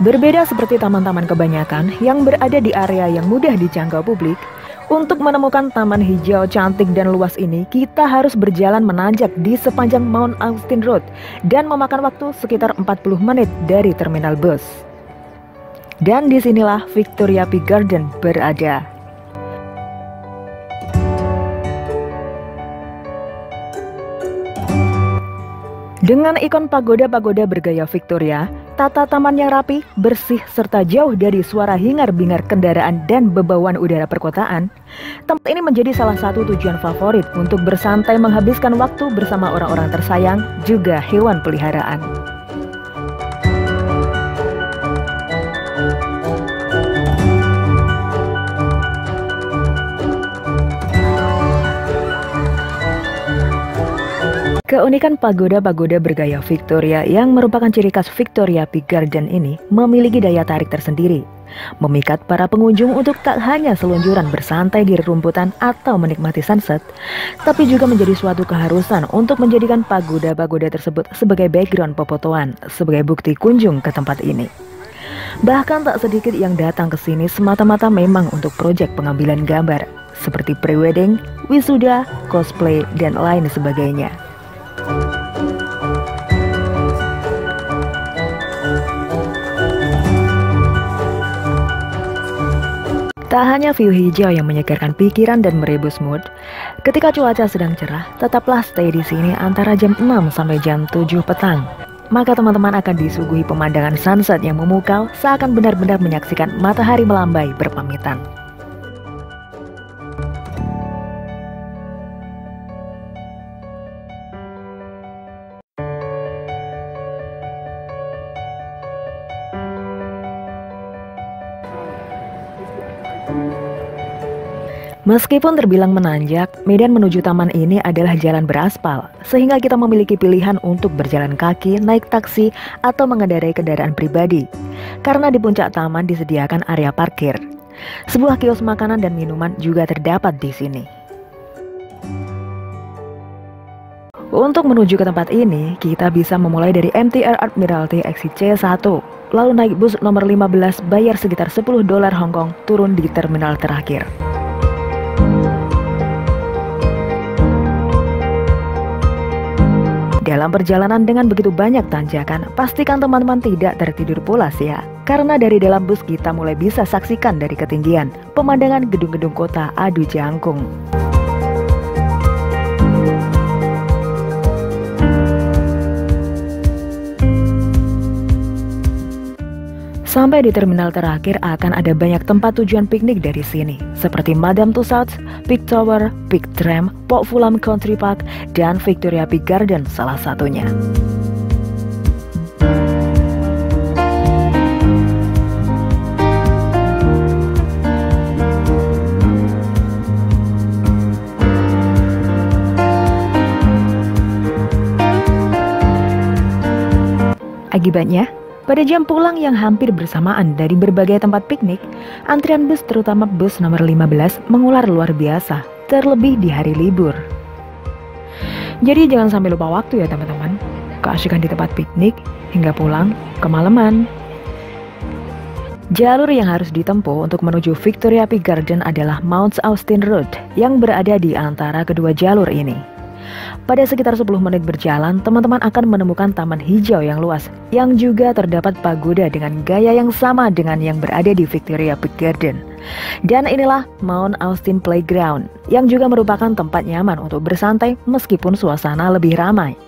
Berbeda seperti taman-taman kebanyakan yang berada di area yang mudah dijangkau publik, untuk menemukan taman hijau cantik dan luas ini, kita harus berjalan menanjak di sepanjang Mount Austin Road dan memakan waktu sekitar 40 menit dari terminal bus. Dan disinilah Victoria Peak Garden berada. Dengan ikon pagoda-pagoda bergaya Victoria, tata taman yang rapi, bersih, serta jauh dari suara hingar-bingar kendaraan dan bebauan udara perkotaan, tempat ini menjadi salah satu tujuan favorit untuk bersantai menghabiskan waktu bersama orang-orang tersayang, juga hewan peliharaan. Keunikan pagoda-pagoda bergaya Victoria yang merupakan ciri khas Victoria Peak Garden ini memiliki daya tarik tersendiri, memikat para pengunjung untuk tak hanya selunjuran bersantai di rerumputan atau menikmati sunset, tapi juga menjadi suatu keharusan untuk menjadikan pagoda-pagoda tersebut sebagai background pefotoan, sebagai bukti kunjung ke tempat ini. Bahkan tak sedikit yang datang ke sini semata-mata memang untuk proyek pengambilan gambar, seperti prewedding, wisuda, cosplay, dan lain sebagainya. Tak hanya view hijau yang menyegarkan pikiran dan merebus mood, ketika cuaca sedang cerah, tetaplah stay di sini antara jam 6 sampai jam 7 petang. Maka teman-teman akan disuguhi pemandangan sunset yang memukau, seakan benar-benar menyaksikan matahari melambai berpamitan. Meskipun terbilang menanjak, medan menuju taman ini adalah jalan beraspal, sehingga kita memiliki pilihan untuk berjalan kaki, naik taksi, atau mengendarai kendaraan pribadi. Karena di puncak taman disediakan area parkir. Sebuah kios makanan dan minuman juga terdapat di sini. Untuk menuju ke tempat ini, kita bisa memulai dari MTR Admiralty Exit C1, lalu naik bus nomor 15 bayar sekitar $10 Hong Kong, turun di terminal terakhir. Dalam perjalanan dengan begitu banyak tanjakan, pastikan teman-teman tidak tertidur pulas ya. Karena dari dalam bus kita mulai bisa saksikan dari ketinggian pemandangan gedung-gedung kota adu jangkung. Sampai di terminal terakhir akan ada banyak tempat tujuan piknik dari sini, seperti Madame Tussauds, Peak Tower, Peak Tram, Port Fulham Country Park, dan Victoria Peak Garden salah satunya. Akibatnya, pada jam pulang yang hampir bersamaan dari berbagai tempat piknik, antrian bus terutama bus nomor 15 mengular luar biasa, terlebih di hari libur. Jadi jangan sampai lupa waktu ya teman-teman, keasikan di tempat piknik hingga pulang kemalaman. Jalur yang harus ditempuh untuk menuju Victoria Peak Garden adalah Mount Austin Road yang berada di antara kedua jalur ini. Pada sekitar 10 menit berjalan, teman-teman akan menemukan taman hijau yang luas, yang juga terdapat pagoda dengan gaya yang sama dengan yang berada di Victoria Peak Garden. Dan inilah Mount Austin Playground, yang juga merupakan tempat nyaman untuk bersantai meskipun suasana lebih ramai.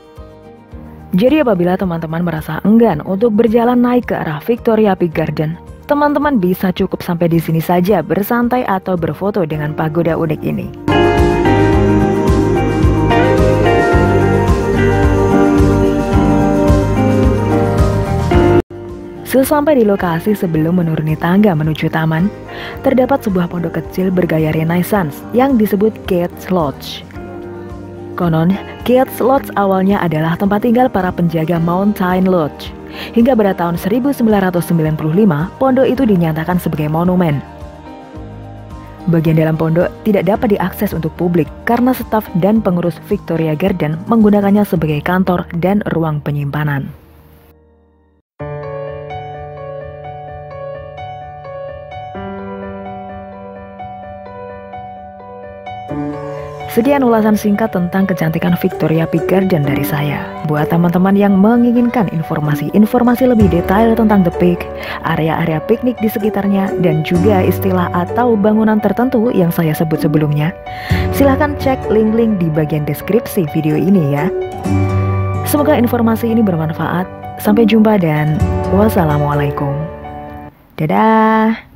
Jadi apabila teman-teman merasa enggan untuk berjalan naik ke arah Victoria Peak Garden, teman-teman bisa cukup sampai di sini saja bersantai atau berfoto dengan pagoda unik ini. Sesampai di lokasi sebelum menuruni tangga menuju taman, terdapat sebuah pondok kecil bergaya Renaissance yang disebut Gates Lodge. Konon, Gates Lodge awalnya adalah tempat tinggal para penjaga Mountain Lodge. Hingga pada tahun 1995, pondok itu dinyatakan sebagai monumen. Bagian dalam pondok tidak dapat diakses untuk publik karena staf dan pengurus Victoria Garden menggunakannya sebagai kantor dan ruang penyimpanan. Sekian ulasan singkat tentang kecantikan Victoria Peak Garden dari saya. Buat teman-teman yang menginginkan informasi lebih detail tentang The Peak, area-area piknik di sekitarnya, dan juga istilah atau bangunan tertentu yang saya sebut sebelumnya, silahkan cek link-link di bagian deskripsi video ini ya. Semoga informasi ini bermanfaat. Sampai jumpa dan wassalamualaikum. Dadah.